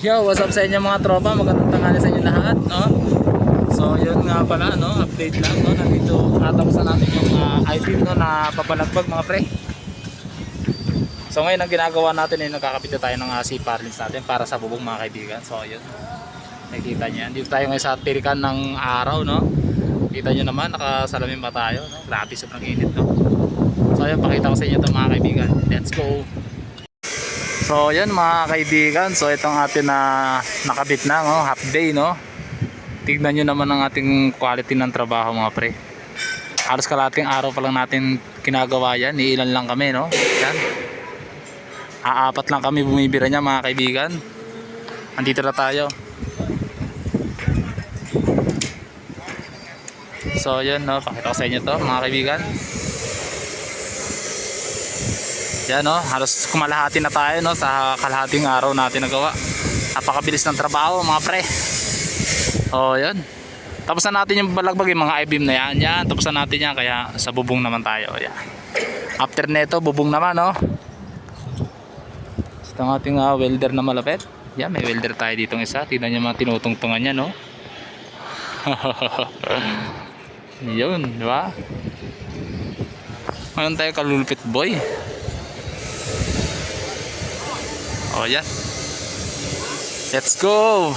Yo, what's up sa inyo mga tropa? Magandang tanghali sa inyo lahat, no? So, yun nga pala, no? Update lang, no? Nandito, natapusan natin yung I-beam, no? Na papalagbag, mga pre. So, ngayon ang ginagawa natin ay nagkakapit na tayo ng C-parlins natin para sa bubong, mga kaibigan. So, yun. Nakikita nyo yan. Dito tayo ngayon sa tirikan ng araw, no? Kita nyo naman, nakasalamin pa tayo, no? Grabe, sobrang init, no? So, yun, pakita ko sa inyo ito, mga kaibigan. Let's go! So yan mga kaibigan, so itong atin na nakabit na, no? Half day, no? Tignan nyo naman ang ating quality ng trabaho, mga pre. Halos kalating araw pa lang natin ginagawa yan, iilan lang kami, no? Yan, aapat lang kami bumibira niya, mga kaibigan. Andito na tayo. So yan, no? Pakita ko sa inyo to, mga kaibigan. Yan, no, halos kumalahati na tayo, no, sa kalahating araw natin nagawa. Napakabilis ng trabaho, mga pre. Oh, yan. Tapos na natin yung balagbag, yung mga I-beam na yan. Yan, tapos na natin yan, kaya sa bubong naman tayo. Yan. After neto, bubong naman, no. Itong ating welder na malapit. Yan, may welder tayo ditong isa. Tignan nyo mga tinutungtungan niya, no. Yun, di ba? Ngayon tayo kalulupit, boy. Oh, yan. Let's go.